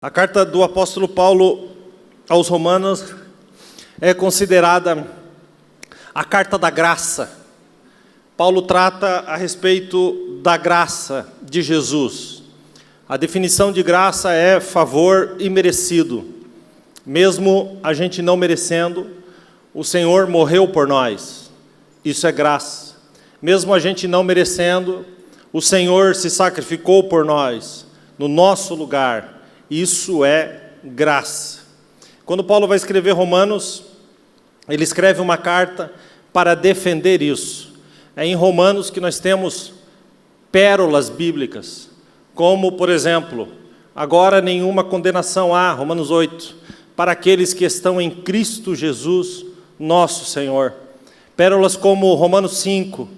A carta do apóstolo Paulo aos Romanos é considerada a carta da graça. Paulo trata a respeito da graça de Jesus. A definição de graça é favor imerecido. Mesmo a gente não merecendo, o Senhor morreu por nós. Isso é graça. Mesmo a gente não merecendo, o Senhor se sacrificou por nós, no nosso lugar. Isso é graça. Quando Paulo vai escrever Romanos, ele escreve uma carta para defender isso. É em Romanos que nós temos pérolas bíblicas, como, por exemplo, agora nenhuma condenação há, Romanos 8, para aqueles que estão em Cristo Jesus, nosso Senhor. Pérolas como Romanos 5,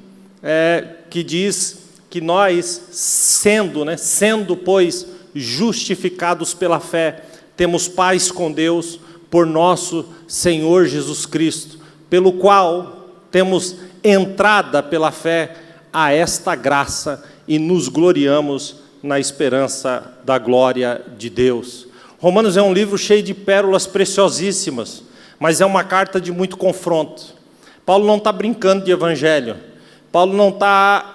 que diz que nós, sendo, pois, justificados pela fé, temos paz com Deus por nosso Senhor Jesus Cristo, pelo qual temos entrada pela fé a esta graça e nos gloriamos na esperança da glória de Deus. Romanos é um livro cheio de pérolas preciosíssimas, mas é uma carta de muito confronto. Paulo não está brincando de evangelho. Paulo não está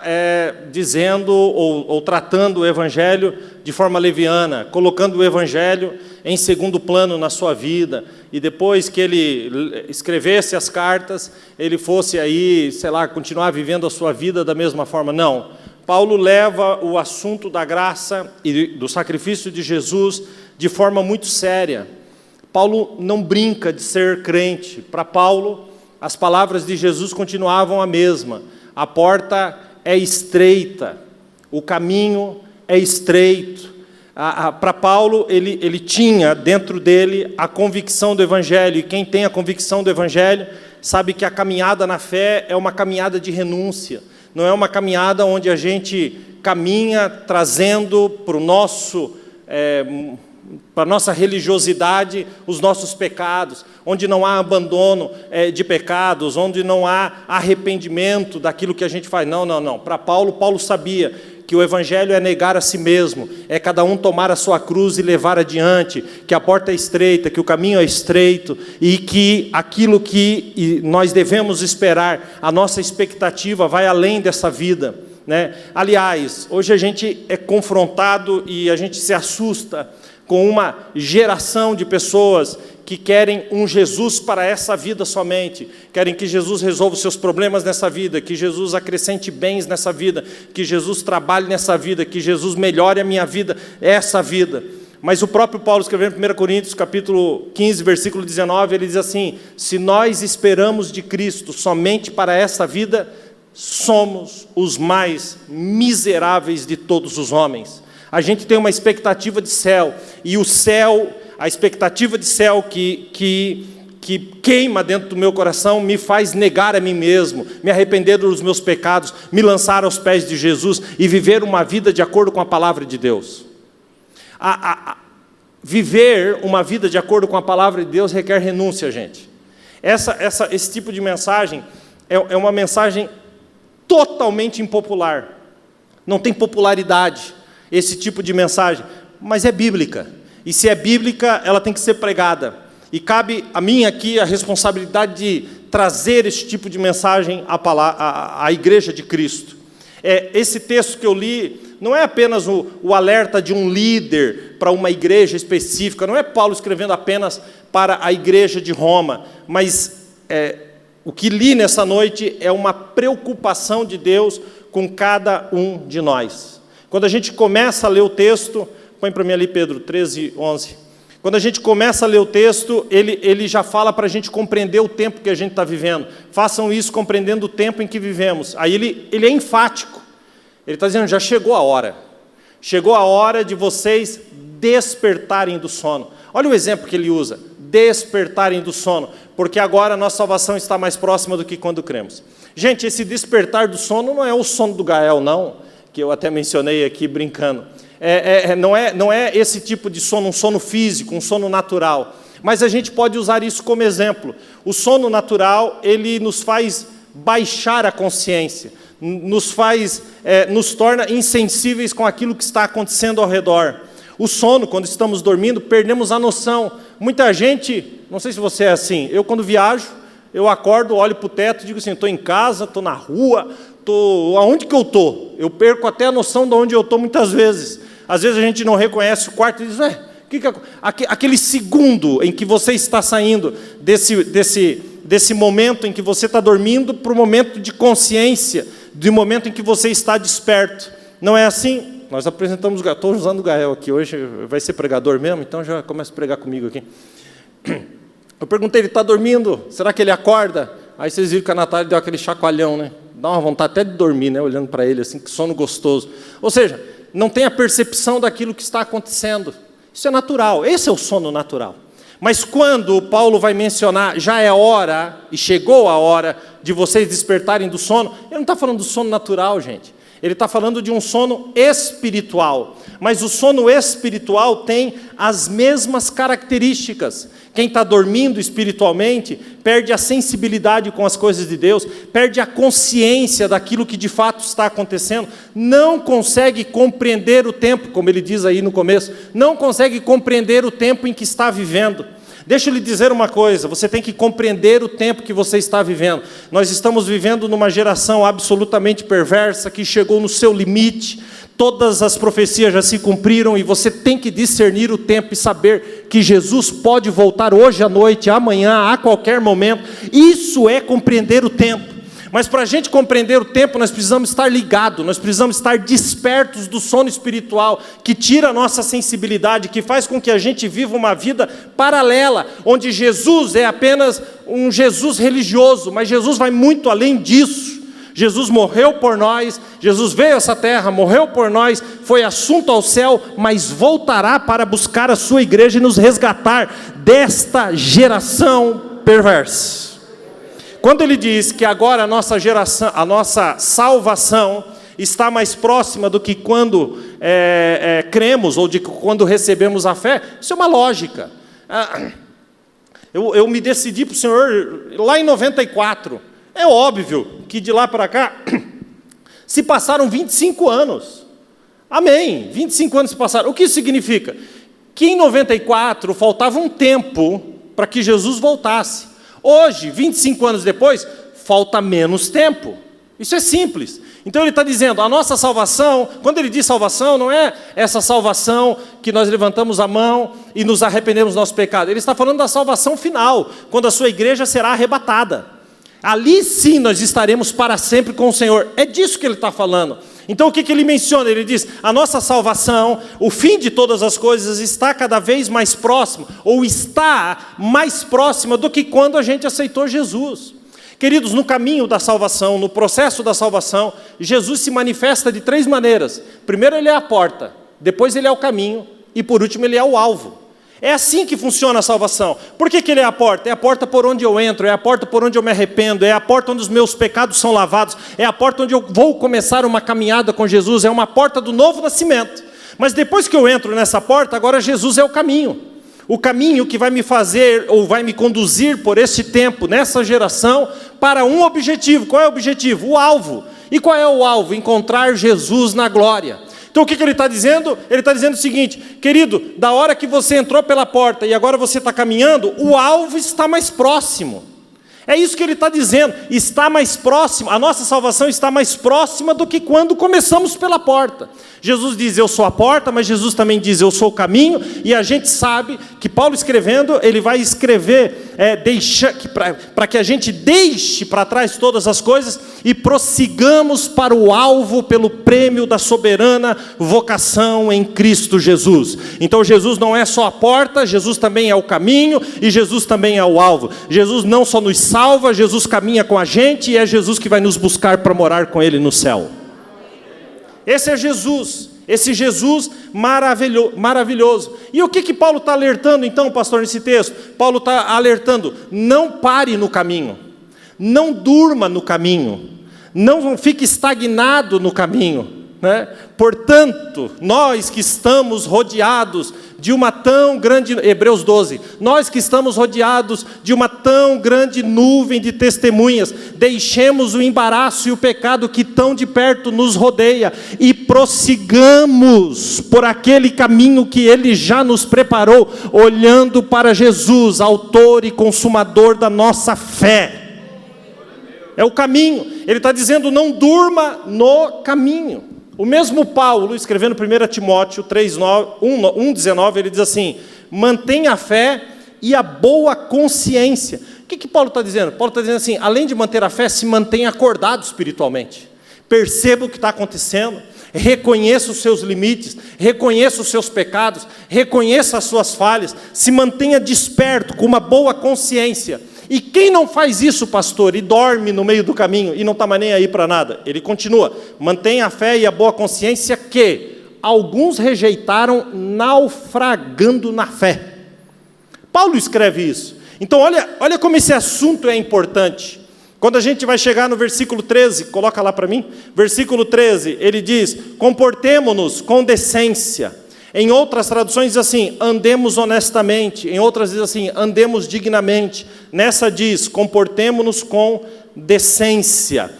dizendo ou tratando o Evangelho de forma leviana, colocando o Evangelho em segundo plano na sua vida, e depois que ele escrevesse as cartas, ele fosse aí, continuar vivendo a sua vida da mesma forma. Não. Paulo leva o assunto da graça e do sacrifício de Jesus de forma muito séria. Paulo não brinca de ser crente. Para Paulo, as palavras de Jesus continuavam a mesma. A porta é estreita, o caminho é estreito. Para Paulo, ele tinha dentro dele a convicção do Evangelho, e quem tem a convicção do Evangelho sabe que a caminhada na fé é uma caminhada de renúncia, não é uma caminhada onde a gente caminha trazendo para a nossa religiosidade os nossos pecados, onde não há abandono de pecados, onde não há arrependimento daquilo que a gente faz. Não. Para Paulo sabia que o Evangelho é negar a si mesmo, é cada um tomar a sua cruz e levar adiante, que a porta é estreita, que o caminho é estreito, e que aquilo que nós devemos esperar, a nossa expectativa vai além dessa vida, né? Aliás, hoje a gente é confrontado e a gente se assusta com uma geração de pessoas que querem um Jesus para essa vida somente, querem que Jesus resolva os seus problemas nessa vida, que Jesus acrescente bens nessa vida, que Jesus trabalhe nessa vida, que Jesus melhore a minha vida, essa vida. Mas o próprio Paulo escreveu em 1 Coríntios, capítulo 15, versículo 19, ele diz assim: se nós esperamos de Cristo somente para essa vida, somos os mais miseráveis de todos os homens. A gente tem uma expectativa de céu, e o céu, a expectativa de céu que queima dentro do meu coração, me faz negar a mim mesmo, me arrepender dos meus pecados, me lançar aos pés de Jesus e viver uma vida de acordo com a palavra de Deus. Viver uma vida de acordo com a palavra de Deus requer renúncia, gente. Esse tipo de mensagem é uma mensagem totalmente impopular, não tem popularidade esse tipo de mensagem, mas é bíblica, e se é bíblica, ela tem que ser pregada, e cabe a mim aqui a responsabilidade de trazer esse tipo de mensagem à Igreja de Cristo. Esse texto que eu li não é apenas o alerta de um líder para uma igreja específica, não é Paulo escrevendo apenas para a igreja de Roma, mas o que li nessa noite é uma preocupação de Deus com cada um de nós. Quando a gente começa a ler o texto, põe para mim ali Pedro 13, 11. Quando a gente começa a ler o texto, ele já fala para a gente compreender o tempo que a gente está vivendo. Façam isso compreendendo o tempo em que vivemos. Aí ele é enfático. Ele está dizendo, já chegou a hora. Chegou a hora de vocês despertarem do sono. Olha o exemplo que ele usa, despertarem do sono, porque agora a nossa salvação está mais próxima do que quando cremos. Gente, esse despertar do sono não é o sono do Gael, não, que eu até mencionei aqui brincando. Não é esse tipo de sono, um sono físico, um sono natural. Mas a gente pode usar isso como exemplo. O sono natural, ele nos faz baixar a consciência, nos torna insensíveis com aquilo que está acontecendo ao redor. O sono, quando estamos dormindo, perdemos a noção. Muita gente, não sei se você é assim, eu quando viajo, eu acordo, olho para o teto e digo assim, estou em casa, estou na rua, aonde que eu estou? Eu perco até a noção de onde eu estou muitas vezes. Às vezes a gente não reconhece o quarto e diz, aquele segundo em que você está saindo desse momento em que você está dormindo para o momento de consciência, do momento em que você está desperto. Não é assim? Nós apresentamos, estou usando o Gael aqui hoje, vai ser pregador mesmo, então já começa a pregar comigo aqui. Eu perguntei, ele está dormindo? Será que ele acorda? Aí vocês viram que a Natália deu aquele chacoalhão, né? Dá uma vontade até de dormir, né? Olhando para ele, assim, que sono gostoso. Ou seja, não tem a percepção daquilo que está acontecendo. Isso é natural, esse é o sono natural. Mas quando Paulo vai mencionar, já é hora, e chegou a hora de vocês despertarem do sono, ele não está falando do sono natural, gente. Ele está falando de um sono espiritual. Mas o sono espiritual tem as mesmas características. Quem está dormindo espiritualmente perde a sensibilidade com as coisas de Deus, perde a consciência daquilo que de fato está acontecendo, não consegue compreender o tempo, como ele diz aí no começo, não consegue compreender o tempo em que está vivendo. Deixa eu lhe dizer uma coisa, você tem que compreender o tempo que você está vivendo. Nós estamos vivendo numa geração absolutamente perversa, que chegou no seu limite, todas as profecias já se cumpriram, e você tem que discernir o tempo e saber que Jesus pode voltar hoje à noite, amanhã, a qualquer momento. Isso é compreender o tempo. Mas para a gente compreender o tempo, nós precisamos estar ligados, nós precisamos estar despertos do sono espiritual, que tira a nossa sensibilidade, que faz com que a gente viva uma vida paralela, onde Jesus é apenas um Jesus religioso, mas Jesus vai muito além disso. Jesus morreu por nós, Jesus veio a essa terra, morreu por nós, foi assunto ao céu, mas voltará para buscar a sua igreja e nos resgatar desta geração perversa. Quando ele diz que agora a nossa geração, a nossa salvação está mais próxima do que quando cremos, ou de quando recebemos a fé, isso é uma lógica. Eu me decidi para o Senhor lá em 94. É óbvio que de lá para cá se passaram 25 anos. Amém, 25 anos se passaram. O que isso significa? Que em 94 faltava um tempo para que Jesus voltasse. Hoje, 25 anos depois, falta menos tempo. Isso é simples. Então ele está dizendo, a nossa salvação, quando ele diz salvação, não é essa salvação que nós levantamos a mão e nos arrependemos do nosso pecado. Ele está falando da salvação final, quando a sua igreja será arrebatada. Ali sim nós estaremos para sempre com o Senhor. É disso que ele está falando. Então o que ele menciona? Ele diz, a nossa salvação, o fim de todas as coisas está cada vez mais próximo, ou está mais próxima do que quando a gente aceitou Jesus. Queridos, no caminho da salvação, no processo da salvação, Jesus se manifesta de 3 maneiras. Primeiro ele é a porta, depois ele é o caminho, e por último ele é o alvo. É assim que funciona a salvação. Por que ele é a porta? É a porta por onde eu entro, é a porta por onde eu me arrependo, é a porta onde os meus pecados são lavados, é a porta onde eu vou começar uma caminhada com Jesus, é uma porta do novo nascimento. Mas depois que eu entro nessa porta, agora Jesus é o caminho. O caminho que vai me fazer, ou vai me conduzir por este tempo, nessa geração, para um objetivo. Qual é o objetivo? O alvo. E qual é o alvo? Encontrar Jesus na glória. Então o que ele está dizendo? Ele está dizendo o seguinte, querido, da hora que você entrou pela porta e agora você está caminhando, o alvo está mais próximo. É isso que ele está dizendo, está mais próximo, a nossa salvação está mais próxima do que quando começamos pela porta. Jesus diz, eu sou a porta, mas Jesus também diz, eu sou o caminho, e a gente sabe que Paulo escrevendo, ele vai escrever, para que a gente deixe para trás todas as coisas e prossigamos para o alvo pelo prêmio da soberana vocação em Cristo Jesus. Então Jesus não é só a porta, Jesus também é o caminho e Jesus também é o alvo. Jesus não só nos salva, Jesus caminha com a gente e é Jesus que vai nos buscar para morar com Ele no céu. Esse é Jesus, esse Jesus maravilhoso. E o que Paulo está alertando então, pastor, nesse texto? Paulo está alertando, não pare no caminho, não durma no caminho, não fique estagnado no caminho. né? Portanto, nós que estamos rodeados de uma tão grande, Hebreus 12, nós que estamos rodeados de uma tão grande nuvem de testemunhas, deixemos o embaraço e o pecado que tão de perto nos rodeia e prossigamos por aquele caminho que Ele já nos preparou, olhando para Jesus, autor e consumador da nossa fé. É o caminho. Ele está dizendo, não durma no caminho. O mesmo Paulo, escrevendo 1 Timóteo 1,19, ele diz assim, mantenha a fé e a boa consciência. O que Paulo está dizendo? Paulo está dizendo assim, além de manter a fé, se mantenha acordado espiritualmente. Perceba o que está acontecendo, reconheça os seus limites, reconheça os seus pecados, reconheça as suas falhas, se mantenha desperto, com uma boa consciência. E quem não faz isso, pastor, e dorme no meio do caminho, e não está mais nem aí para nada? Ele continua, mantenha a fé e a boa consciência que alguns rejeitaram naufragando na fé. Paulo escreve isso. Então olha como esse assunto é importante. Quando a gente vai chegar no versículo 13, coloca lá para mim, versículo 13, ele diz, comportemo-nos com decência. Em outras traduções diz assim, andemos honestamente. Em outras diz assim, andemos dignamente. Nessa diz, comportemo-nos com decência,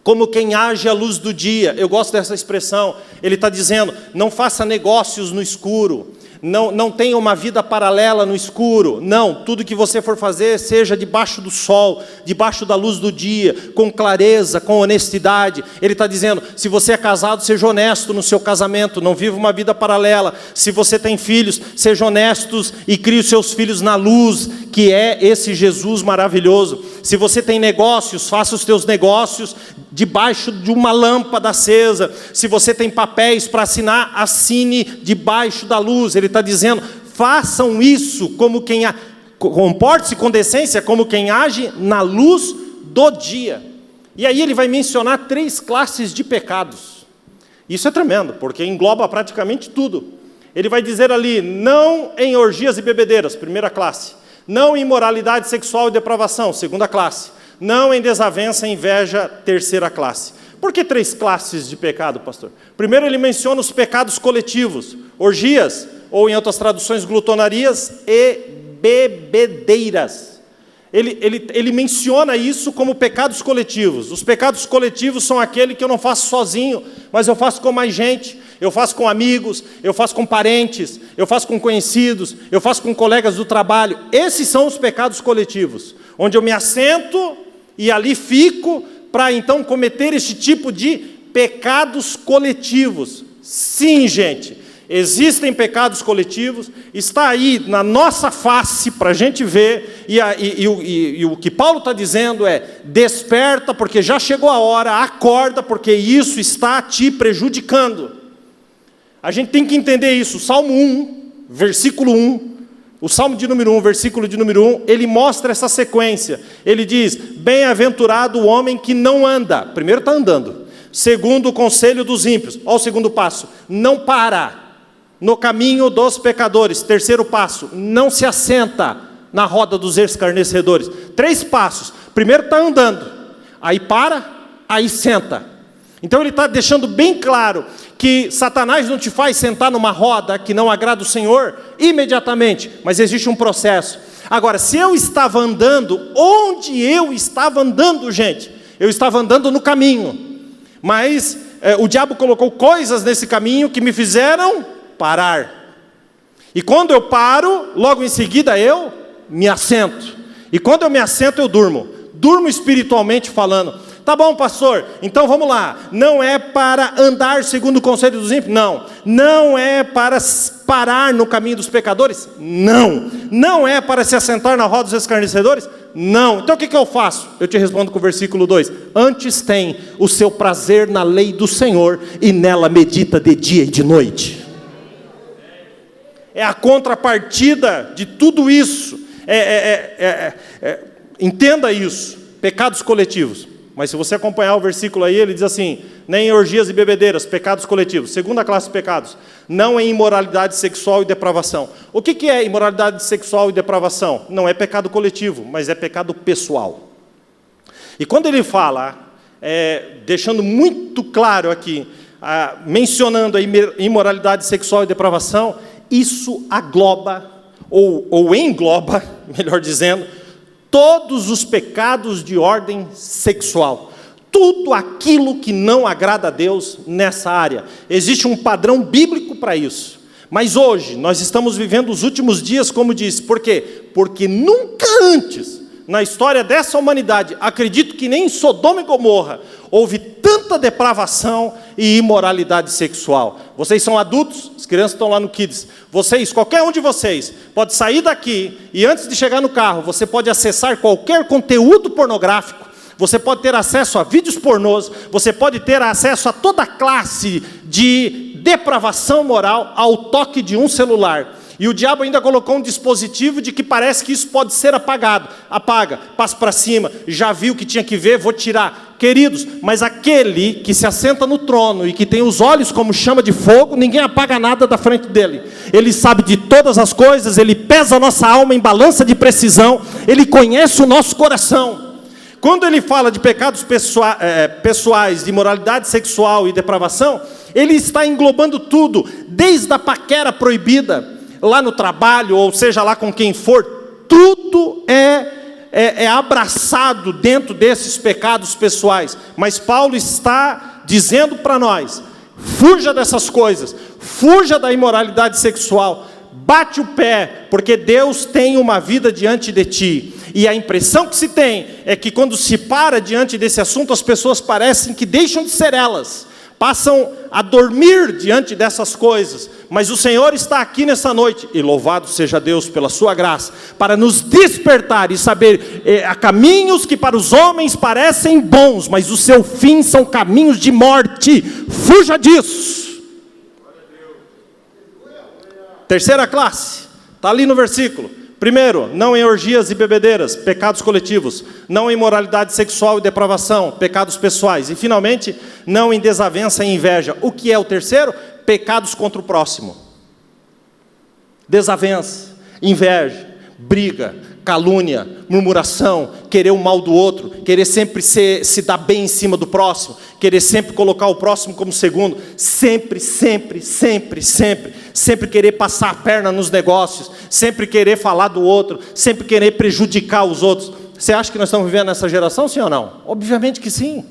como quem age à luz do dia. Eu gosto dessa expressão. Ele está dizendo, não faça negócios no escuro. Não tenha uma vida paralela no escuro. Não, tudo que você for fazer, seja debaixo do sol, debaixo da luz do dia, com clareza, com honestidade. Ele está dizendo, se você é casado, seja honesto no seu casamento, não viva uma vida paralela. Se você tem filhos, seja honestos e crie os seus filhos na luz, que é esse Jesus maravilhoso. Se você tem negócios, faça os teus negócios debaixo de uma lâmpada acesa. Se você tem papéis para assinar, assine debaixo da luz. Ele está dizendo, façam isso como quem comporte-se com decência, como quem age na luz do dia. E aí ele vai mencionar 3 classes de pecados. Isso é tremendo, porque engloba praticamente tudo. Ele vai dizer ali, não em orgias e bebedeiras, primeira classe. Não em imoralidade sexual e depravação, segunda classe. Não em desavença e inveja, terceira classe. Por que 3 classes de pecado, pastor? Primeiro ele menciona os pecados coletivos, orgias, ou em outras traduções, glutonarias e bebedeiras. Ele menciona isso como pecados coletivos. Os pecados coletivos são aquele que eu não faço sozinho, mas eu faço com mais gente, eu faço com amigos, eu faço com parentes, eu faço com conhecidos, eu faço com colegas do trabalho. Esses são os pecados coletivos, onde eu me assento e ali fico para então cometer este tipo de pecados coletivos. Sim, gente, existem pecados coletivos, está aí na nossa face para a gente ver, e o que Paulo está dizendo é, desperta porque já chegou a hora, acorda porque isso está te prejudicando. A gente tem que entender isso. Salmo 1, versículo 1, o Salmo de número 1, versículo de número 1, ele mostra essa sequência. Ele diz, bem-aventurado o homem que não anda, primeiro está andando, segundo o conselho dos ímpios, olha o segundo passo, não para no caminho dos pecadores, terceiro passo, não se assenta na roda dos escarnecedores. 3 passos, primeiro está andando, aí para, aí senta. Então ele está deixando bem claro que Satanás não te faz sentar numa roda que não agrada o Senhor imediatamente, mas existe um processo. Agora, se eu estava andando, onde eu estava andando, gente? Eu estava andando no caminho, mas o diabo colocou coisas nesse caminho que me fizeram parar. E quando eu paro, logo em seguida eu me assento. E quando eu me assento, eu durmo espiritualmente falando. Tá bom, pastor, então vamos lá. Não é para andar segundo o conselho dos ímpios? Não. Não é para parar no caminho dos pecadores? Não. Não é para se assentar na roda dos escarnecedores? Não. Então o que eu faço? Eu te respondo com o versículo 2. Antes tem o seu prazer na lei do Senhor e nela medita de dia e de noite. É a contrapartida de tudo isso. Entenda isso. Pecados coletivos. Mas se você acompanhar o versículo aí, ele diz assim, nem em orgias e bebedeiras, pecados coletivos. Segunda classe de pecados, não em imoralidade sexual e depravação. O que é imoralidade sexual e depravação? Não é pecado coletivo, mas é pecado pessoal. E quando ele fala, deixando muito claro aqui, mencionando a imoralidade sexual e depravação, isso agloba, ou engloba, melhor dizendo, todos os pecados de ordem sexual. Tudo aquilo que não agrada a Deus nessa área. Existe um padrão bíblico para isso. Mas hoje, nós estamos vivendo os últimos dias, como disse. Por quê? Porque nunca antes, na história dessa humanidade, acredito que nem em Sodoma e Gomorra, houve tanta depravação e imoralidade sexual. Vocês são adultos, as crianças estão lá no Kids. Vocês, qualquer um de vocês, pode sair daqui e antes de chegar no carro, você pode acessar qualquer conteúdo pornográfico. Você pode ter acesso a vídeos pornôs, você pode ter acesso a toda classe de depravação moral ao toque de um celular. E o diabo ainda colocou um dispositivo de que parece que isso pode ser apagado. Apaga, passa para cima, já viu que tinha que ver, vou tirar. Queridos, mas aquele que se assenta no trono e que tem os olhos como chama de fogo, ninguém apaga nada da frente dele. Ele sabe de todas as coisas, ele pesa a nossa alma em balança de precisão, ele conhece o nosso coração. Quando ele fala de pecados pessoais, de imoralidade sexual e depravação, ele está englobando tudo, desde a paquera proibida, lá no trabalho, ou seja lá com quem for, tudo é abraçado dentro desses pecados pessoais. Mas Paulo está dizendo para nós, fuja dessas coisas, fuja da imoralidade sexual, bate o pé, porque Deus tem uma vida diante de ti. E a impressão que se tem é que quando se para diante desse assunto, as pessoas parecem que deixam de ser elas, passam a dormir diante dessas coisas. Mas o Senhor está aqui nessa noite, e louvado seja Deus pela sua graça, para nos despertar e saber, há caminhos que para os homens parecem bons, mas o seu fim são caminhos de morte. Fuja disso. Terceira classe, está ali no versículo. Primeiro, não em orgias e bebedeiras, pecados coletivos. Não em imoralidade sexual e depravação, pecados pessoais. E finalmente, não em desavença e inveja. O que é o terceiro? Pecados contra o próximo. Desavença, inveja, briga, calúnia, murmuração, querer o mal do outro, querer sempre se dar bem em cima do próximo, querer sempre colocar o próximo como segundo, sempre querer passar a perna nos negócios, sempre querer falar do outro, sempre querer prejudicar os outros. Você acha que nós estamos vivendo nessa geração, sim ou não? Obviamente que sim.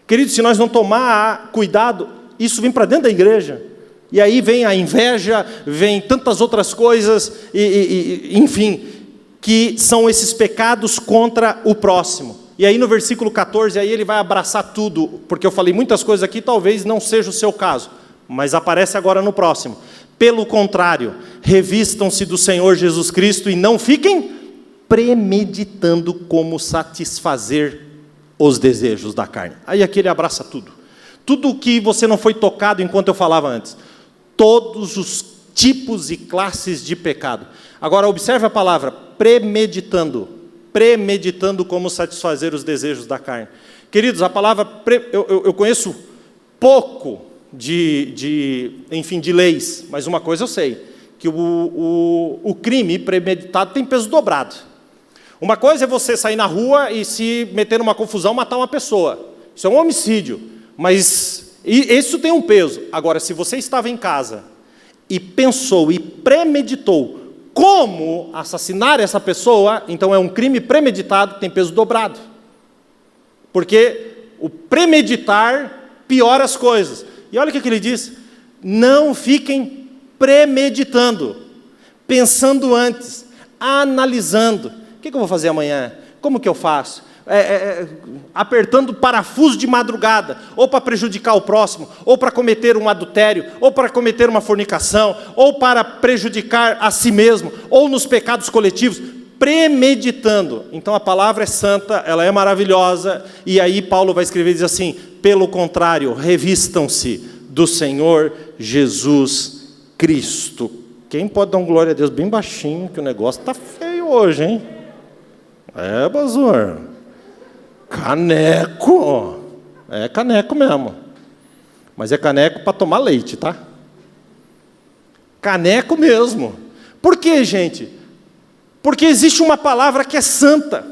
Querido, se nós não tomar cuidado, isso vem para dentro da igreja. E aí vem a inveja, vem tantas outras coisas, enfim, que são esses pecados contra o próximo. E aí no versículo 14, aí ele vai abraçar tudo, porque eu falei muitas coisas aqui, talvez não seja o seu caso, mas aparece agora no próximo. Pelo contrário, revistam-se do Senhor Jesus Cristo e não fiquem premeditando como satisfazer os desejos da carne. Aí aqui ele abraça tudo. Tudo o que você não foi tocado enquanto eu falava antes. Todos os tipos e classes de pecado. Agora observe a palavra, premeditando. Premeditando como satisfazer os desejos da carne. Queridos, a palavra, eu conheço pouco enfim, de leis, mas uma coisa eu sei, que o crime premeditado tem peso dobrado. Uma coisa é você sair na rua e se meter numa confusão, matar uma pessoa. Isso é um homicídio, mas isso tem um peso. Agora, se você estava em casa e pensou e premeditou como assassinar essa pessoa, então é um crime premeditado, tem peso dobrado. Porque o premeditar piora as coisas. E olha o que ele diz, não fiquem premeditando, pensando antes, analisando, o que eu vou fazer amanhã? Como que eu faço? Apertando o parafuso de madrugada, ou para prejudicar o próximo, ou para cometer um adultério, ou para cometer uma fornicação, ou para prejudicar a si mesmo, ou nos pecados coletivos, premeditando. Então a palavra é santa, ela é maravilhosa, e aí Paulo vai escrever e diz assim, pelo contrário, revistam-se do Senhor Jesus Cristo. Quem pode dar um glória a Deus bem baixinho, que o negócio está feio hoje, hein? Bazor. Caneco. É caneco mesmo. Mas é caneco para tomar leite, tá? Caneco mesmo. Por quê, gente? Porque existe uma palavra que é santa.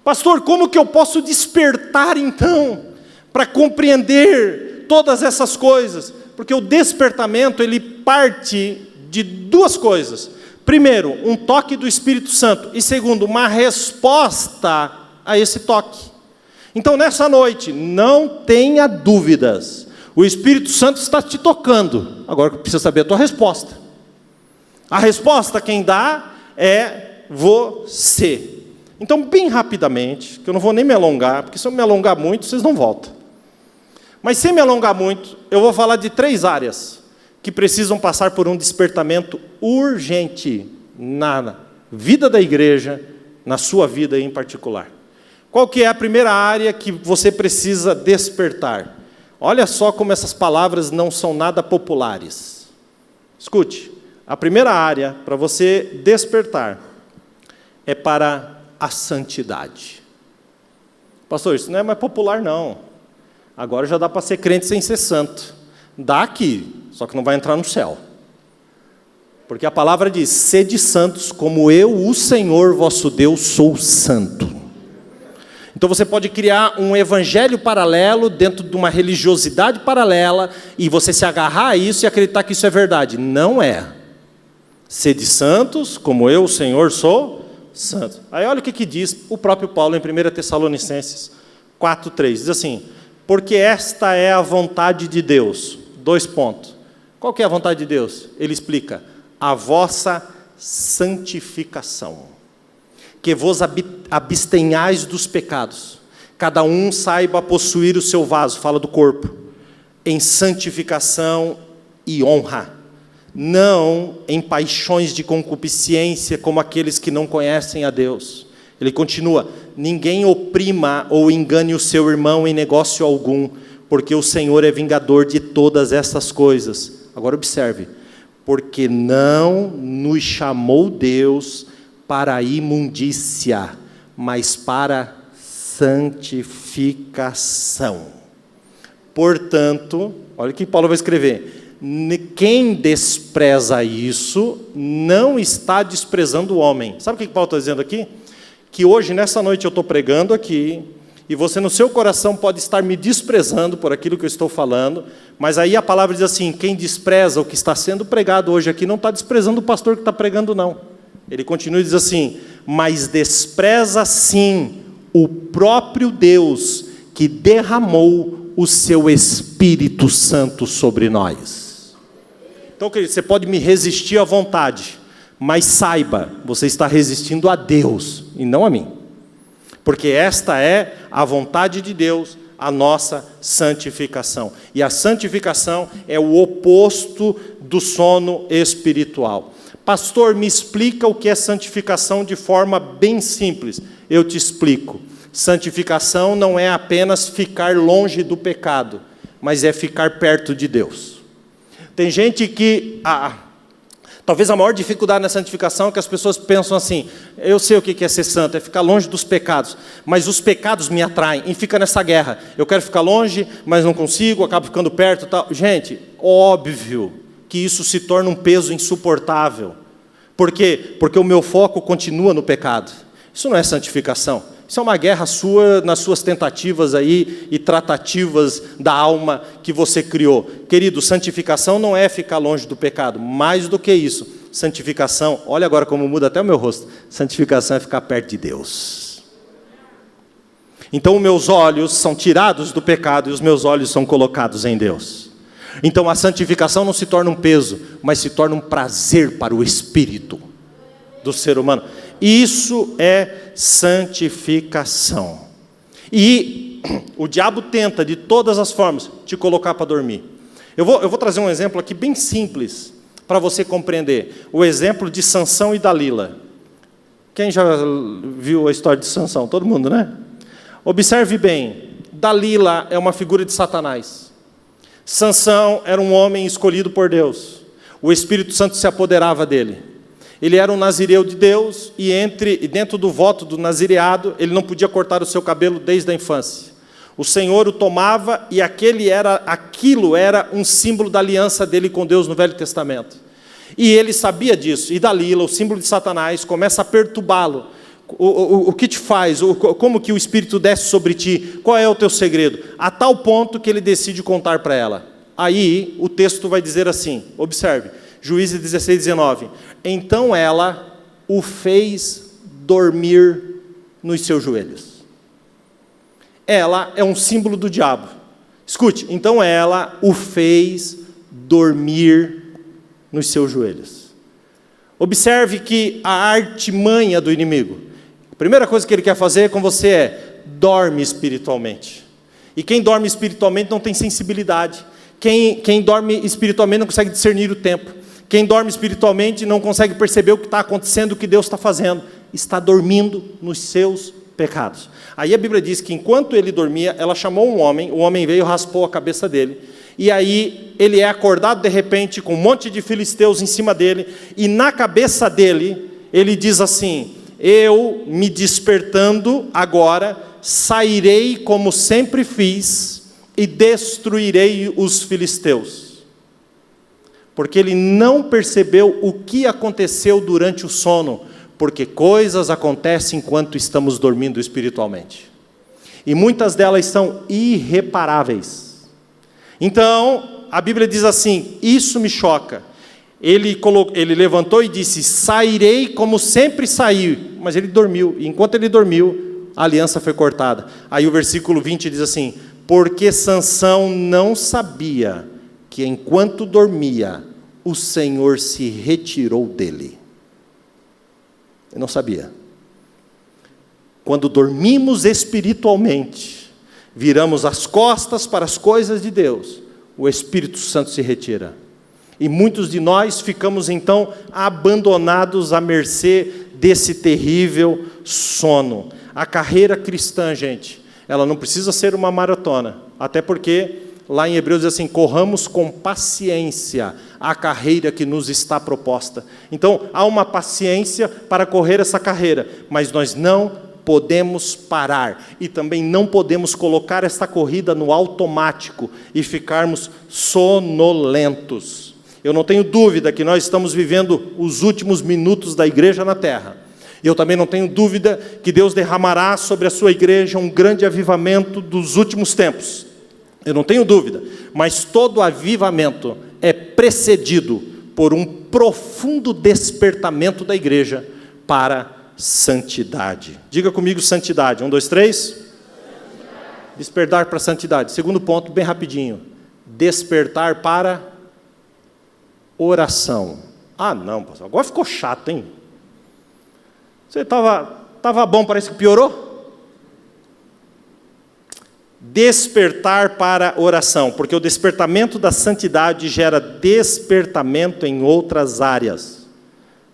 Pastor, como que eu posso despertar, então, para compreender todas essas coisas? Porque o despertamento, ele parte de duas coisas. Primeiro, um toque do Espírito Santo. E segundo, uma resposta a esse toque. Então, nessa noite, não tenha dúvidas. O Espírito Santo está te tocando. Agora precisa saber a tua resposta. A resposta quem dá é você. Então, bem rapidamente, que eu não vou nem me alongar, porque se eu me alongar muito, vocês não voltam. Mas sem me alongar muito, eu vou falar de 3 áreas que precisam passar por um despertamento urgente na vida da igreja, na sua vida em particular. Qual que é a primeira área que você precisa despertar? Olha só como essas palavras não são nada populares. Escute, a primeira área para você despertar é para a santidade. Pastor, isso não é mais popular não. Agora já dá para ser crente sem ser santo. Dá aqui, só que não vai entrar no céu. Porque a palavra diz, sede santos como eu, o Senhor vosso Deus, sou santo. Então você pode criar um evangelho paralelo dentro de uma religiosidade paralela e você se agarrar a isso e acreditar que isso é verdade. Não é. Sede santos como eu, o Senhor, sou santo. Aí olha o que diz o próprio Paulo em 1 Tessalonicenses 4:3. Diz assim, porque esta é a vontade de Deus. 2 pontos. Qual que é a vontade de Deus? Ele explica, a vossa santificação. Que vos abstenhais dos pecados. Cada um saiba possuir o seu vaso, fala do corpo, em santificação e honra. Não em paixões de concupiscência, como aqueles que não conhecem a Deus. Ele continua, ninguém oprima ou engane o seu irmão em negócio algum, porque o Senhor é vingador de todas essas coisas. Agora observe, porque não nos chamou Deus para a imundícia, mas para santificação. Portanto, olha o que Paulo vai escrever, quem despreza isso, não está desprezando o homem. Sabe o que Paulo está dizendo aqui? Que hoje, nessa noite, eu estou pregando aqui, e você no seu coração pode estar me desprezando por aquilo que eu estou falando, mas aí a palavra diz assim, quem despreza o que está sendo pregado hoje aqui, não está desprezando o pastor que está pregando não. Ele continua e diz assim, mas despreza sim o próprio Deus que derramou o seu Espírito Santo sobre nós. Então, querido, você pode me resistir à vontade, mas saiba, você está resistindo a Deus e não a mim. Porque esta é a vontade de Deus, a nossa santificação. E a santificação é o oposto do sono espiritual. Pastor, me explica o que é santificação de forma bem simples. Eu te explico. Santificação não é apenas ficar longe do pecado, mas é ficar perto de Deus. Tem gente que... talvez a maior dificuldade na santificação é que as pessoas pensam assim, eu sei o que é ser santo, é ficar longe dos pecados, mas os pecados me atraem, e fica nessa guerra. Eu quero ficar longe, mas não consigo, acabo ficando perto. Tal. Gente, óbvio que isso se torna um peso insuportável. Por quê? Porque o meu foco continua no pecado. Isso não é santificação. Isso é uma guerra sua, nas suas tentativas aí e tratativas da alma que você criou. Querido, santificação não é ficar longe do pecado. Mais do que isso, santificação, olha agora como muda até o meu rosto. Santificação é ficar perto de Deus. Então os meus olhos são tirados do pecado e os meus olhos são colocados em Deus. Então a santificação não se torna um peso, mas se torna um prazer para o espírito do ser humano. Isso é santificação. E o diabo tenta de todas as formas te colocar para dormir. Eu vou trazer um exemplo aqui bem simples para você compreender. O exemplo de Sansão e Dalila. Quem já viu a história de Sansão? Todo mundo, né? Observe bem, Dalila é uma figura de Satanás. Sansão era um homem escolhido por Deus. O Espírito Santo se apoderava dele. Ele era um nazireu de Deus e dentro do voto do nazireado, ele não podia cortar o seu cabelo desde a infância. O Senhor o tomava e aquilo era um símbolo da aliança dele com Deus no Velho Testamento. E ele sabia disso. E Dalila, o símbolo de Satanás, começa a perturbá-lo O que te faz? Como que o Espírito desce sobre ti? Qual é o teu segredo? A tal ponto que ele decide contar para ela. Aí o texto vai dizer assim, observe, Juízes 16, 19. Então ela o fez dormir nos seus joelhos. Ela é um símbolo do diabo. Escute, então ela o fez dormir nos seus joelhos. Observe que a artimanha do inimigo, a primeira coisa que ele quer fazer com você é, dorme espiritualmente. E quem dorme espiritualmente não tem sensibilidade. Quem dorme espiritualmente não consegue discernir o tempo. Quem dorme espiritualmente não consegue perceber o que está acontecendo, o que Deus está fazendo. Está dormindo nos seus pecados. Aí a Bíblia diz que enquanto ele dormia, ela chamou um homem, o homem veio e raspou a cabeça dele. E aí ele é acordado de repente com um monte de filisteus em cima dele. E na cabeça dele, ele diz assim, eu me despertando agora, sairei como sempre fiz e destruirei os filisteus. Porque ele não percebeu o que aconteceu durante o sono, porque coisas acontecem enquanto estamos dormindo espiritualmente. E muitas delas são irreparáveis. Então, a Bíblia diz assim, isso me choca. Ele levantou e disse, sairei como sempre saí. Mas ele dormiu, e enquanto ele dormiu, a aliança foi cortada. Aí o versículo 20 diz assim, porque Sansão não sabia que enquanto dormia, o Senhor se retirou dele. Eu não sabia. Quando dormimos espiritualmente, viramos as costas para as coisas de Deus, o Espírito Santo se retira. E muitos de nós ficamos então abandonados à mercê desse terrível sono. A carreira cristã, gente, ela não precisa ser uma maratona, até porque lá em Hebreus diz assim, corramos com paciência a carreira que nos está proposta. Então, há uma paciência para correr essa carreira, mas nós não podemos parar, e também não podemos colocar essa corrida no automático e ficarmos sonolentos. Eu não tenho dúvida que nós estamos vivendo os últimos minutos da igreja na terra. Eu também não tenho dúvida que Deus derramará sobre a sua igreja um grande avivamento dos últimos tempos. Eu não tenho dúvida, mas todo avivamento é precedido por um profundo despertamento da igreja para santidade. Diga comigo santidade. 1, 2, 3. Santidade. Despertar para santidade. Segundo ponto, bem rapidinho. Despertar para oração. Ah, não, pastor, agora ficou chato, hein? Você estava bom, parece que piorou? Despertar para oração, porque o despertamento da santidade gera despertamento em outras áreas.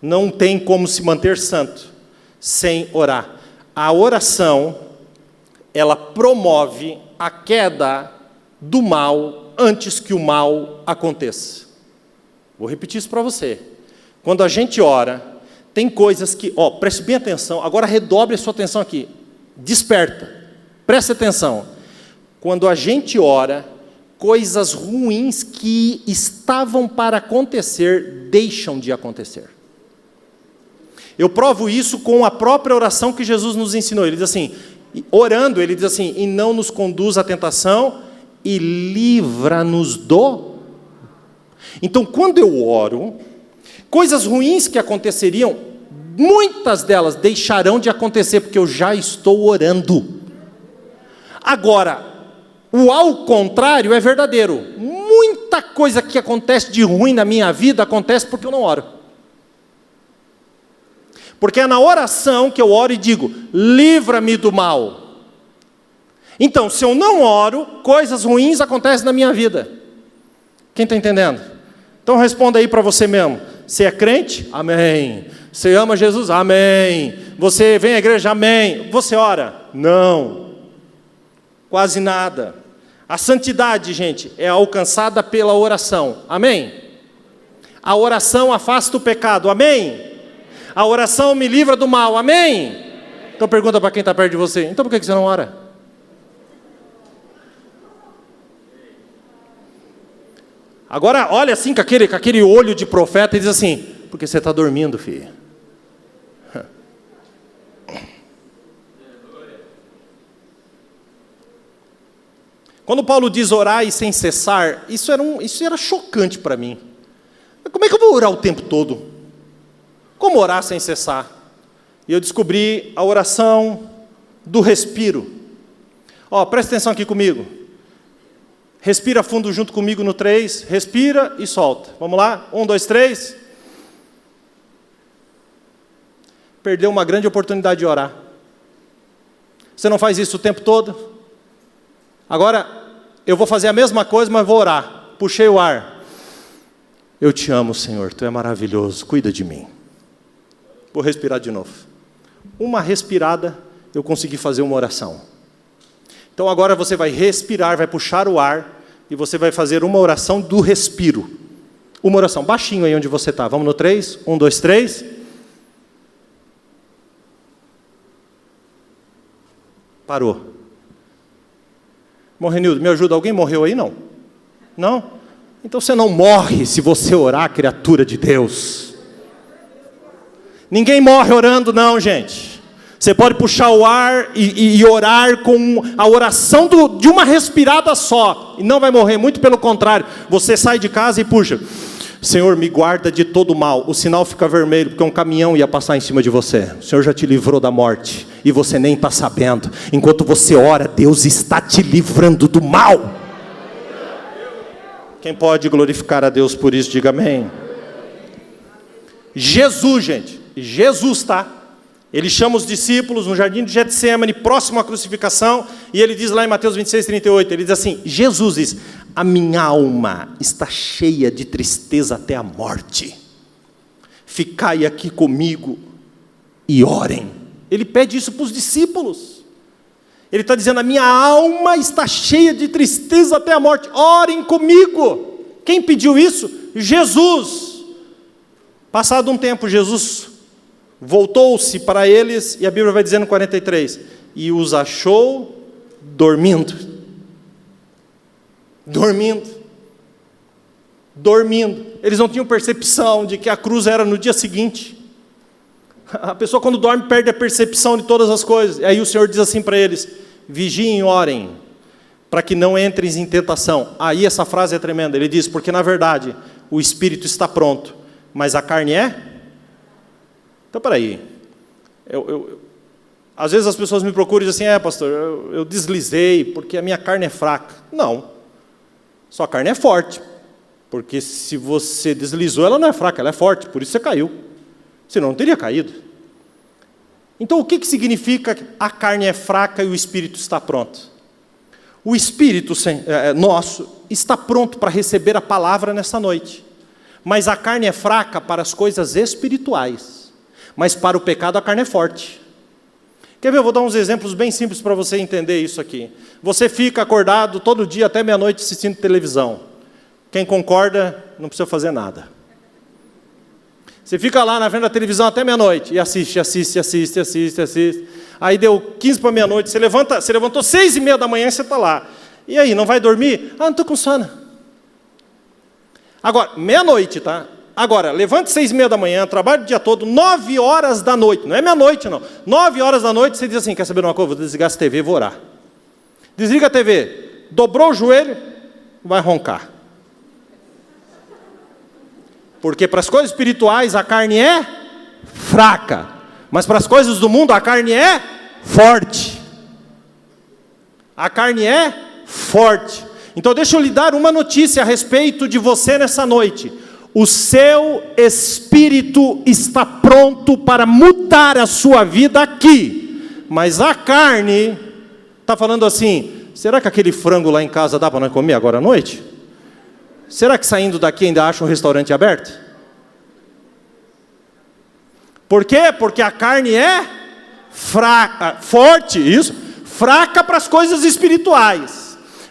Não tem como se manter santo sem orar. A oração, ela promove a queda do mal antes que o mal aconteça. Vou repetir isso para você. Quando a gente ora, tem coisas que, preste bem atenção, agora redobre a sua atenção aqui. Desperta, preste atenção. Quando a gente ora, coisas ruins que estavam para acontecer, deixam de acontecer. Eu provo isso com a própria oração que Jesus nos ensinou. Ele diz assim, orando, ele diz assim, e não nos conduz à tentação, e livra-nos do... Então, quando eu oro, coisas ruins que aconteceriam, muitas delas deixarão de acontecer, porque eu já estou orando. Agora, o ao contrário é verdadeiro. Muita coisa que acontece de ruim na minha vida, acontece porque eu não oro. Porque é na oração que eu oro e digo, livra-me do mal. Então, se eu não oro, coisas ruins acontecem na minha vida. Quem está entendendo? Então responda aí para você mesmo. Você é crente? Amém. Você ama Jesus? Amém. Você vem à igreja? Amém. Você ora? Não. Quase nada. A santidade, gente, é alcançada pela oração. Amém? A oração afasta o pecado. Amém? A oração me livra do mal. Amém? Então pergunta para quem está perto de você. Então por que você não ora? Agora olha assim com aquele olho de profeta e diz assim, porque você está dormindo, filho. Quando Paulo diz orar e sem cessar, isso era chocante para mim. Como é que eu vou orar o tempo todo? Como orar sem cessar? E eu descobri a oração do respiro. Presta atenção aqui comigo. Respira fundo junto comigo no 3. Respira e solta. Vamos lá? 1, 2, 3. Perdeu uma grande oportunidade de orar. Você não faz isso o tempo todo? Agora, eu vou fazer a mesma coisa, mas vou orar. Puxei o ar. Eu te amo, Senhor. Tu é maravilhoso. Cuida de mim. Vou respirar de novo. Uma respirada, eu consegui fazer uma oração. Então agora você vai respirar, vai puxar o ar, e você vai fazer uma oração do respiro. Uma oração, baixinho aí onde você está. Vamos no 3? 1, 2, 3. Parou. Renildo, me ajuda, alguém morreu aí? Não? Não? Então você não morre se você orar, criatura de Deus. Ninguém morre orando não, gente. Você pode puxar o ar e orar com a oração de uma respirada só. E não vai morrer, muito pelo contrário. Você sai de casa e puxa. Senhor, me guarda de todo mal. O sinal fica vermelho, porque um caminhão ia passar em cima de você. O Senhor já te livrou da morte. E você nem está sabendo. Enquanto você ora, Deus está te livrando do mal. Quem pode glorificar a Deus por isso, diga amém. Jesus, gente. Jesus, tá? Ele chama os discípulos no jardim de Getsêmani, próximo à crucificação, e ele diz lá em Mateus 26, 38, ele diz assim, Jesus diz, a minha alma está cheia de tristeza até a morte. Ficai aqui comigo e orem. Ele pede isso para os discípulos. Ele está dizendo, a minha alma está cheia de tristeza até a morte. Orem comigo. Quem pediu isso? Jesus. Passado um tempo, Jesus voltou-se para eles, e a Bíblia vai dizer no 43, e os achou dormindo. Eles não tinham percepção de que a cruz era no dia seguinte. A pessoa quando dorme perde a percepção de todas as coisas. E aí o Senhor diz assim para eles, vigiem e orem, para que não entrem em tentação. Aí essa frase é tremenda, ele diz, porque na verdade, o espírito está pronto, mas a carne é? Então, peraí, às vezes as pessoas me procuram e dizem assim, pastor, eu deslizei porque a minha carne é fraca. Não, sua carne é forte, porque se você deslizou, ela não é fraca, ela é forte, por isso você caiu, senão não teria caído. Então, o que significa a carne é fraca e o espírito está pronto? O espírito nosso está pronto para receber a palavra nessa noite, mas a carne é fraca para as coisas espirituais. Mas para o pecado a carne é forte. Quer ver? Eu vou dar uns exemplos bem simples para você entender isso aqui. Você fica acordado todo dia até meia-noite assistindo televisão. Quem concorda, não precisa fazer nada. Você fica lá na frente da televisão até meia-noite e assiste. Aí deu 15 para meia-noite, você levantou 6h30 da manhã e você está lá. E aí, não vai dormir? Não estou com sono. Agora, meia-noite, tá? Agora, levante 6h30 da manhã, trabalhe o dia todo, 9 horas da noite, não é meia-noite não, 9 horas da noite, você diz assim, quer saber de uma coisa? Vou desligar essa TV e vou orar. Desliga a TV, dobrou o joelho, vai roncar. Porque para as coisas espirituais a carne é fraca, mas para as coisas do mundo a carne é forte. A carne é forte. Então deixa eu lhe dar uma notícia a respeito de você nessa noite. O seu espírito está pronto para mudar a sua vida aqui. Mas a carne está falando assim, será que aquele frango lá em casa dá para nós comer agora à noite? Será que saindo daqui ainda acha um restaurante aberto? Por quê? Porque a carne é fraca, forte, isso, fraca para as coisas espirituais.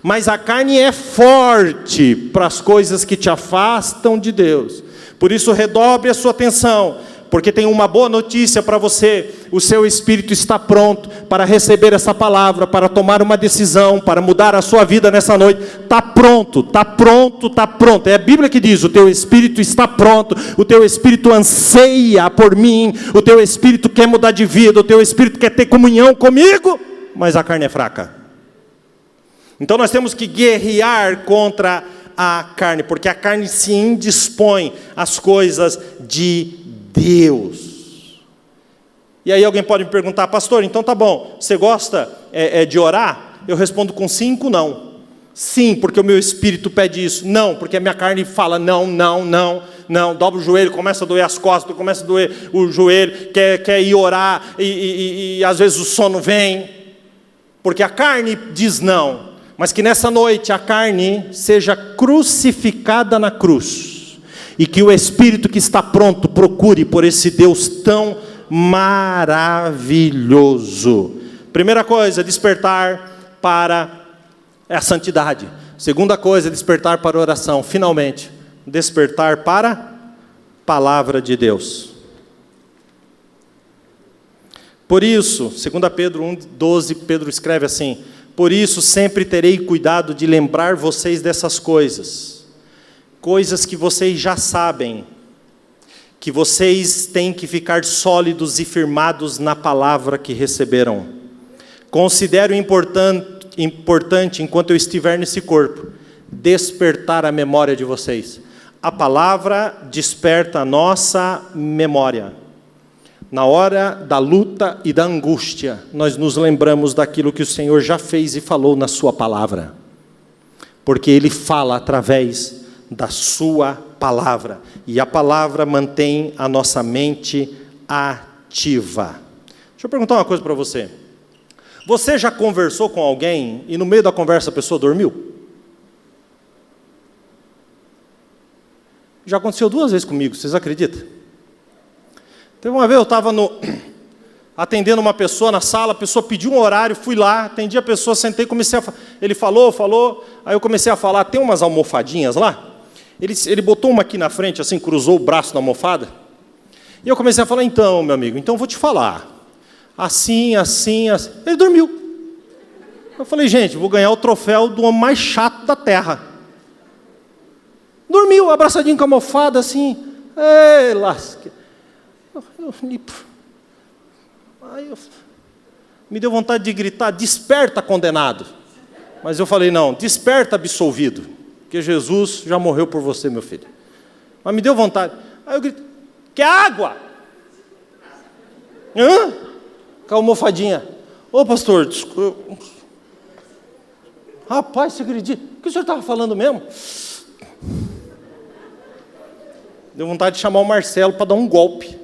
Mas a carne é forte para as coisas que te afastam de Deus. Por isso redobre a sua atenção, porque tem uma boa notícia para você. O seu espírito está pronto para receber essa palavra, para tomar uma decisão, para mudar a sua vida nessa noite. Está pronto, está pronto, está pronto. É a Bíblia que diz, o teu espírito está pronto, o teu espírito anseia por mim, o teu espírito quer mudar de vida, o teu espírito quer ter comunhão comigo, mas a carne é fraca. Então nós temos que guerrear contra a carne, porque a carne se indispõe às coisas de Deus. E aí alguém pode me perguntar: pastor, então tá bom, você gosta de orar? Eu respondo com sim, com não. Sim, porque o meu espírito pede isso. Não, porque a minha carne fala não, dobra o joelho, começa a doer as costas, começa a doer o joelho, quer ir orar, e às vezes o sono vem, porque a carne diz não. Mas que nessa noite a carne seja crucificada na cruz, e que o espírito que está pronto procure por esse Deus tão maravilhoso. Primeira coisa, despertar para a santidade. Segunda coisa, despertar para a oração. Finalmente, despertar para a palavra de Deus. Por isso, 2 Pedro 1,12, Pedro escreve assim: por isso sempre terei cuidado de lembrar vocês dessas coisas, coisas que vocês já sabem, que vocês têm que ficar sólidos e firmados na palavra que receberam. Considero importante, enquanto eu estiver nesse corpo, despertar a memória de vocês. A palavra desperta a nossa memória. Na hora da luta e da angústia, nós nos lembramos daquilo que o Senhor já fez e falou na sua palavra. Porque Ele fala através da sua palavra. E a palavra mantém a nossa mente ativa. Deixa eu perguntar uma coisa para você. Você já conversou com alguém e no meio da conversa a pessoa dormiu? Já aconteceu 2 vezes comigo, vocês acreditam? Teve uma vez eu estava atendendo uma pessoa na sala, a pessoa pediu um horário, fui lá, atendi a pessoa, sentei, comecei a ele falou, aí eu comecei a falar, tem umas almofadinhas lá? Ele botou uma aqui na frente, assim, cruzou o braço na almofada, e eu comecei a falar: então, meu amigo, então eu vou te falar. Assim. Ele dormiu. Eu falei: gente, vou ganhar o troféu do homem mais chato da terra. Dormiu, abraçadinho com a almofada, assim. Ei, lasque. Me deu vontade de gritar: desperta, condenado. Mas eu falei: não, desperta, absolvido, porque Jesus já morreu por você, meu filho. Mas me deu vontade. Aí eu gritei: quer água? Hã? Com a almofadinha. Ô pastor, desculpa. Rapaz, você acredita? O que o senhor estava falando mesmo? Deu vontade de chamar o Marcelo para dar um golpe.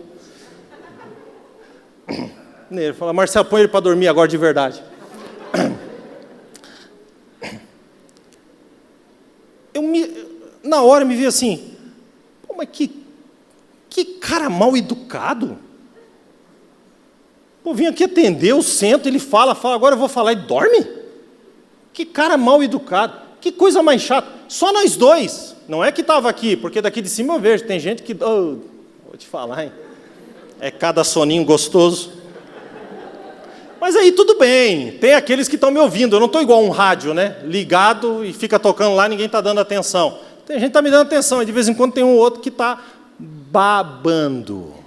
Ele falou: Marcelo, põe ele para dormir agora de verdade. Na hora eu me vi assim: pô, mas que cara mal educado. Pô, vim aqui atender, eu sento, ele fala, agora eu vou falar e dorme? Que cara mal educado, que coisa mais chata. Só nós dois, não é que estava aqui, porque daqui de cima eu vejo, tem gente que, vou te falar, hein? É cada soninho gostoso. Mas aí tudo bem, tem aqueles que estão me ouvindo, eu não estou igual um rádio, né? Ligado e fica tocando lá, ninguém está dando atenção. Tem gente que está me dando atenção, e de vez em quando tem um outro que está babando.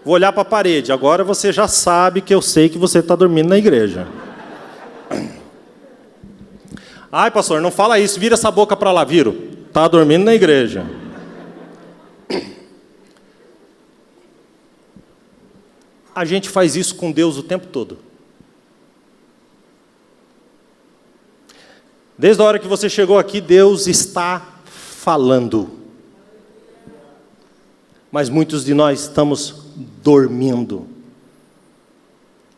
Vou olhar para a parede. Agora você já sabe que eu sei que você está dormindo na igreja. Ai, pastor, não fala isso. Vira essa boca para lá, viro. Está dormindo na igreja. A gente faz isso com Deus o tempo todo. Desde a hora que você chegou aqui, Deus está falando. Mas muitos de nós estamos dormindo,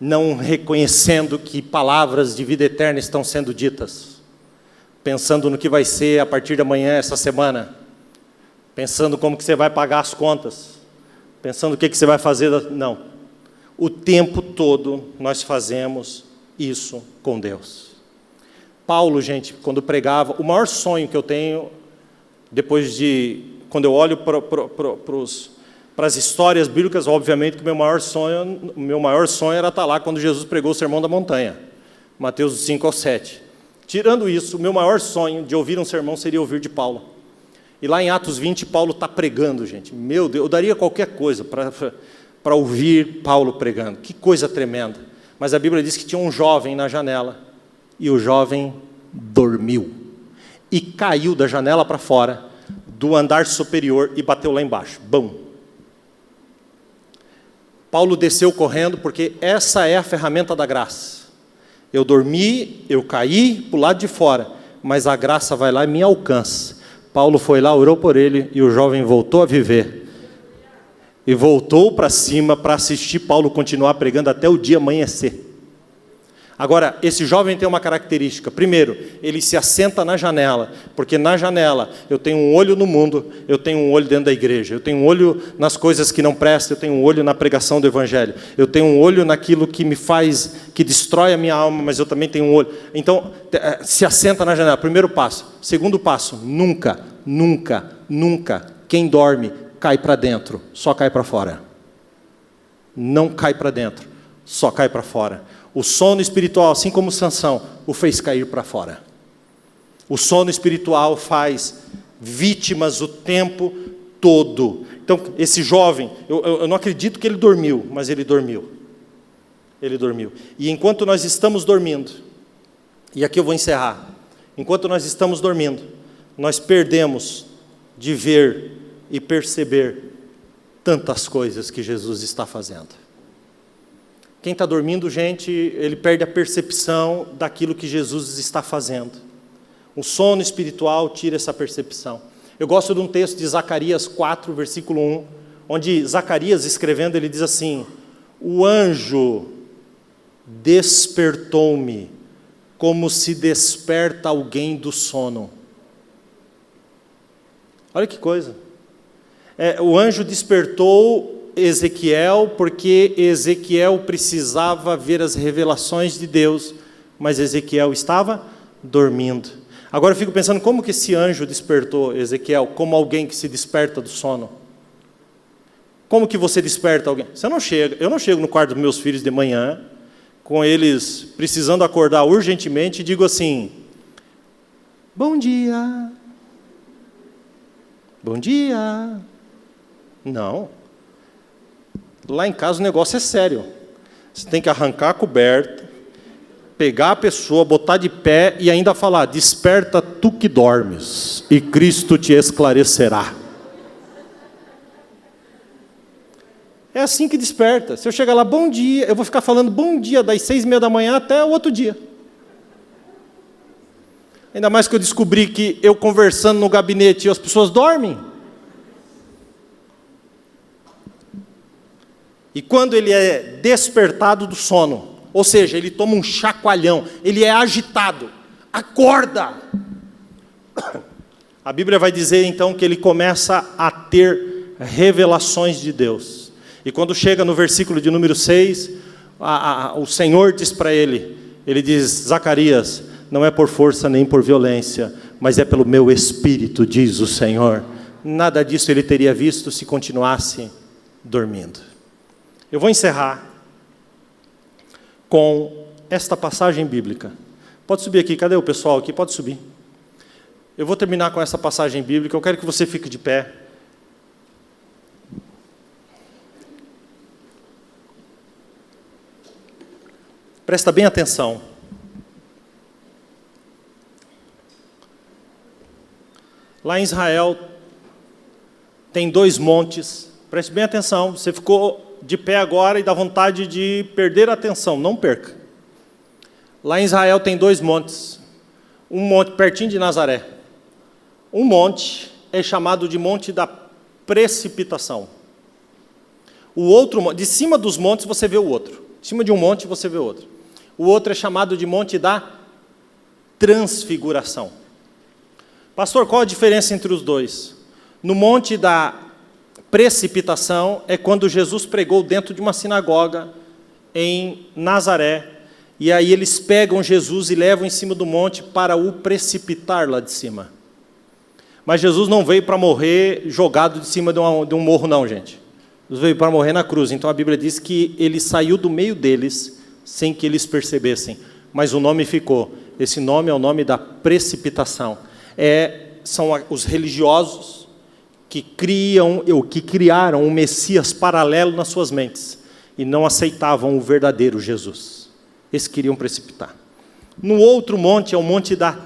não reconhecendo que palavras de vida eterna estão sendo ditas, pensando no que vai ser a partir de amanhã, essa semana, pensando como que você vai pagar as contas, pensando o que você vai fazer. Não, o tempo todo nós fazemos isso com Deus. Paulo, gente, quando pregava, o maior sonho que eu tenho, quando eu olho para as histórias bíblicas, obviamente que o meu maior sonho era estar lá quando Jesus pregou o Sermão da Montanha, Mateus 5-7. Tirando isso, o meu maior sonho de ouvir um sermão seria ouvir de Paulo. E lá em Atos 20, Paulo está pregando, gente. Meu Deus, eu daria qualquer coisa para ouvir Paulo pregando. Que coisa tremenda. Mas a Bíblia diz que tinha um jovem na janela, e o jovem dormiu. E caiu da janela para fora, do andar superior, e bateu lá embaixo. Bum! Paulo desceu correndo, porque essa é a ferramenta da graça. Eu dormi, eu caí para o lado de fora, mas a graça vai lá e me alcança. Paulo foi lá, orou por ele, e o jovem voltou a viver. E voltou para cima para assistir Paulo continuar pregando até o dia amanhecer. Agora, esse jovem tem uma característica. Primeiro, ele se assenta na janela, porque na janela eu tenho um olho no mundo, eu tenho um olho dentro da igreja, eu tenho um olho nas coisas que não prestam, eu tenho um olho na pregação do evangelho, eu tenho um olho naquilo que me faz, que destrói a minha alma, mas eu também tenho um olho. Então, se assenta na janela, primeiro passo. Segundo passo, nunca, quem dorme cai para dentro, só cai para fora. Não cai para dentro, só cai para fora. O sono espiritual, assim como Sansão, o fez cair para fora. O sono espiritual faz vítimas o tempo todo. Então, esse jovem, eu não acredito que ele dormiu, mas ele dormiu. Ele dormiu. E enquanto nós estamos dormindo, e aqui eu vou encerrar, enquanto nós estamos dormindo, nós perdemos de ver e perceber tantas coisas que Jesus está fazendo. Quem está dormindo, gente, ele perde a percepção daquilo que Jesus está fazendo. O sono espiritual tira essa percepção. Eu gosto de um texto de Zacarias 4, versículo 1, onde Zacarias, escrevendo, ele diz assim: o anjo despertou-me, como se desperta alguém do sono. Olha que coisa. O anjo despertou Ezequiel, porque Ezequiel precisava ver as revelações de Deus, mas Ezequiel estava dormindo. Agora eu fico pensando, como que esse anjo despertou Ezequiel? Como alguém que se desperta do sono. Como que você desperta alguém? Eu não chego no quarto dos meus filhos de manhã, com eles precisando acordar urgentemente, e digo assim: bom dia. Bom dia. Não. Lá em casa o negócio é sério. Você tem que arrancar a coberta, pegar a pessoa, botar de pé e ainda falar: desperta tu que dormes, e Cristo te esclarecerá. É assim que desperta. Se eu chegar lá, bom dia, eu vou ficar falando bom dia das 6:30 da manhã até o outro dia. Ainda mais que eu descobri que eu conversando no gabinete as pessoas dormem. E quando ele é despertado do sono, ou seja, ele toma um chacoalhão, ele é agitado, acorda. A Bíblia vai dizer então que ele começa a ter revelações de Deus. E quando chega no versículo de número 6, o Senhor diz para ele, ele diz: Zacarias, não é por força nem por violência, mas é pelo meu Espírito, diz o Senhor. Nada disso ele teria visto se continuasse dormindo. Eu vou encerrar com esta passagem bíblica. Pode subir aqui, cadê o pessoal aqui? Pode subir. Eu vou terminar com essa passagem bíblica, eu quero que você fique de pé. Presta bem atenção. Lá em Israel, tem 2 montes. Preste bem atenção, você ficou de pé agora e dá vontade de perder a atenção, não perca. Lá em Israel tem 2 montes. Um monte pertinho de Nazaré. Um monte é chamado de Monte da Precipitação. O outro, de cima dos montes você vê o outro. De cima de um monte você vê o outro. O outro é chamado de Monte da Transfiguração. Pastor, qual a diferença entre os dois? No Monte da Precipitação é quando Jesus pregou dentro de uma sinagoga em Nazaré, e aí eles pegam Jesus e levam em cima do monte para o precipitar lá de cima. Mas Jesus não veio para morrer jogado de cima de um morro não, gente. Jesus veio para morrer na cruz. Então a Bíblia diz que ele saiu do meio deles sem que eles percebessem, mas o nome ficou. Esse nome é o nome da precipitação. São os religiosos que criaram um Messias paralelo nas suas mentes e não aceitavam o verdadeiro Jesus. Eles queriam precipitar. No outro monte é o monte da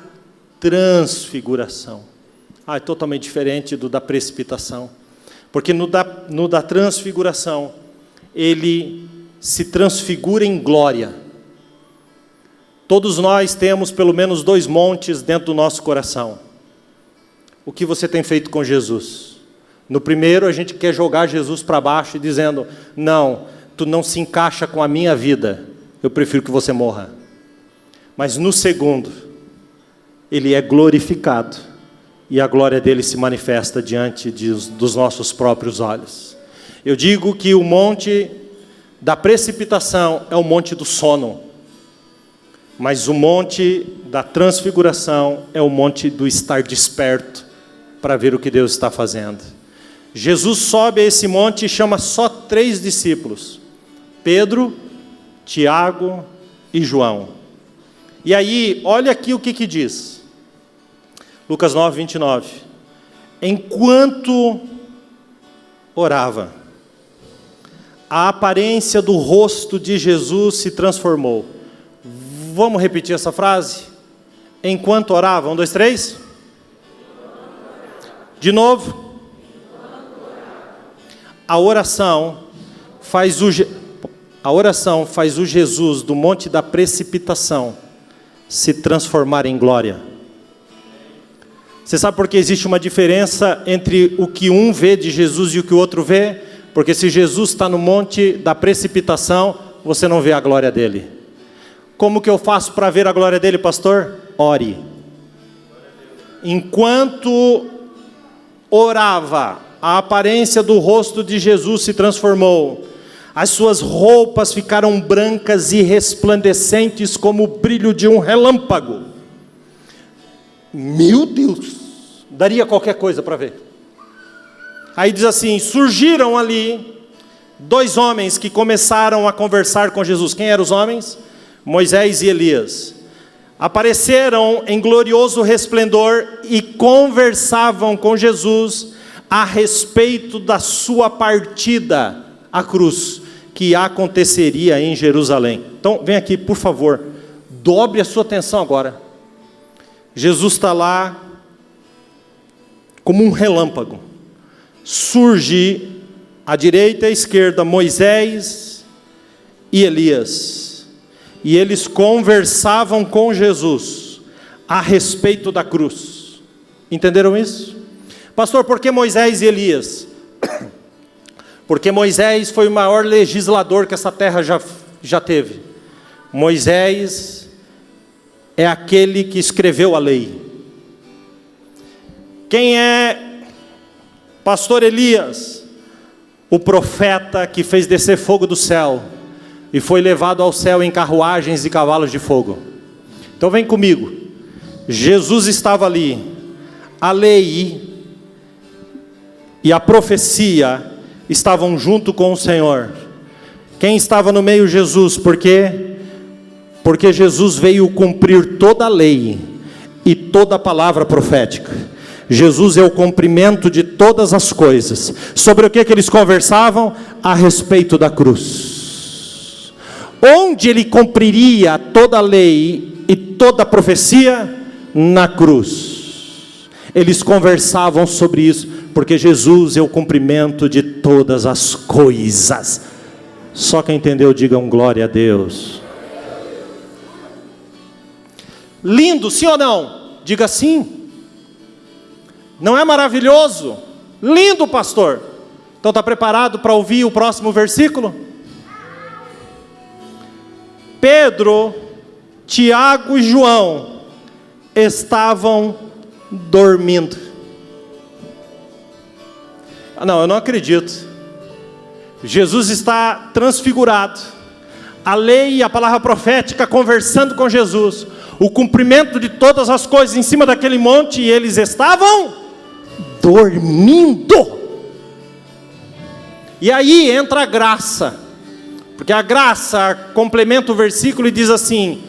transfiguração. É totalmente diferente do da precipitação. Porque no da transfiguração, ele se transfigura em glória. Todos nós temos pelo menos 2 montes dentro do nosso coração. O que você tem feito com Jesus? No primeiro, a gente quer jogar Jesus para baixo, dizendo, não, tu não se encaixa com a minha vida, eu prefiro que você morra. Mas no segundo, ele é glorificado, e a glória dele se manifesta diante dos nossos próprios olhos. Eu digo que o monte da precipitação é o monte do sono, mas o monte da transfiguração é o monte do estar desperto, para ver o que Deus está fazendo. Jesus sobe a esse monte e chama só 3 discípulos, Pedro, Tiago e João. E aí, olha aqui o que diz, Lucas 9, 29. Enquanto orava, a aparência do rosto de Jesus se transformou. Vamos repetir essa frase? Enquanto orava, 1, 2, 3. De novo. A oração faz o Jesus do monte da precipitação se transformar em glória. Você sabe por que existe uma diferença entre o que um vê de Jesus e o que o outro vê? Porque se Jesus está no monte da precipitação, você não vê a glória dele. Como que eu faço para ver a glória dele, pastor? Ore. Enquanto orava, a aparência do rosto de Jesus se transformou. As suas roupas ficaram brancas e resplandecentes como o brilho de um relâmpago. Meu Deus, daria qualquer coisa para ver. Aí diz assim, surgiram ali 2 homens que começaram a conversar com Jesus. Quem eram os homens? Moisés e Elias. Apareceram em glorioso resplendor e conversavam com Jesus a respeito da sua partida à cruz, que aconteceria em Jerusalém. Então, vem aqui, por favor, dobre a sua atenção agora. Jesus está lá, como um relâmpago. Surge à direita e à esquerda Moisés e Elias. E eles conversavam com Jesus a respeito da cruz. Entenderam isso? Pastor, por que Moisés e Elias? Porque Moisés foi o maior legislador que essa terra já teve. Moisés é aquele que escreveu a lei. Quem é pastor Elias? O profeta que fez descer fogo do céu e foi levado ao céu em carruagens e cavalos de fogo. Então vem comigo. Jesus estava ali. A lei e a profecia estavam junto com o Senhor. Quem estava no meio? Jesus. Por quê? Porque Jesus veio cumprir toda a lei e toda a palavra profética. Jesus é o cumprimento de todas as coisas. Sobre o que eles conversavam? A respeito da cruz. Onde ele cumpriria toda a lei e toda a profecia? Na cruz. Eles conversavam sobre isso, porque Jesus é o cumprimento de todas as coisas. Só quem entendeu, digam glória a Deus. Lindo, sim ou não? Diga sim. Não é maravilhoso? Lindo, pastor. Então está preparado para ouvir o próximo versículo? Pedro, Tiago e João estavam dormindo. Não, eu não acredito. Jesus está transfigurado. A lei e a palavra profética conversando com Jesus. O cumprimento de todas as coisas em cima daquele monte, e eles estavam dormindo. E aí entra a graça, porque a graça complementa o versículo e diz assim: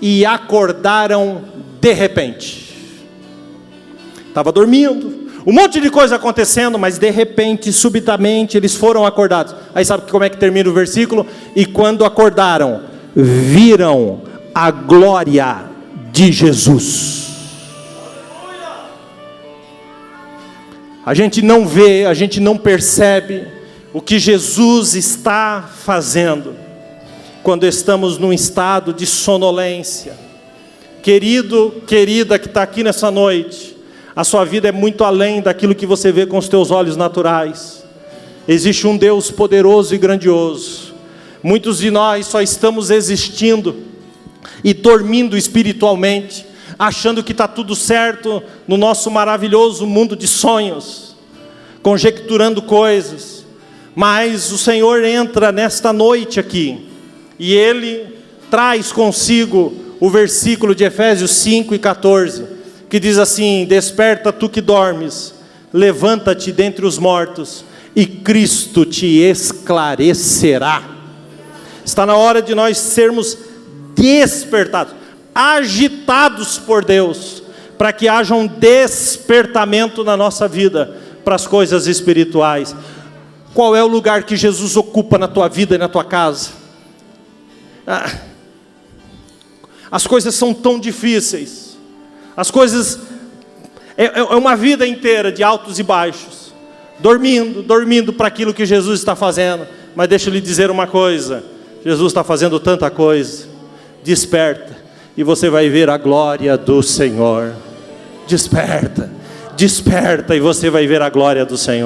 e acordaram de repente. Estava dormindo, um monte de coisa acontecendo, mas de repente, subitamente, eles foram acordados. Aí sabe como é que termina o versículo? E quando acordaram, viram a glória de Jesus. A gente não vê, a gente não percebe o que Jesus está fazendo quando estamos num estado de sonolência. Querido, querida que está aqui nessa noite, a sua vida é muito além daquilo que você vê com os teus olhos naturais. Existe um Deus poderoso e grandioso. Muitos de nós só estamos existindo e dormindo espiritualmente, achando que está tudo certo no nosso maravilhoso mundo de sonhos, conjecturando coisas. Mas o Senhor entra nesta noite aqui, e Ele traz consigo o versículo de Efésios 5:14, que diz assim: desperta tu que dormes, levanta-te dentre os mortos, e Cristo te esclarecerá. Está na hora de nós sermos despertados, agitados por Deus, para que haja um despertamento na nossa vida, para as coisas espirituais. Qual é o lugar que Jesus ocupa na tua vida e na tua casa? As coisas são tão difíceis, as coisas, é uma vida inteira de altos e baixos, dormindo para aquilo que Jesus está fazendo. Mas deixa eu lhe dizer uma coisa, Jesus está fazendo tanta coisa. Desperta, e você vai ver a glória do Senhor. Desperta, e você vai ver a glória do Senhor.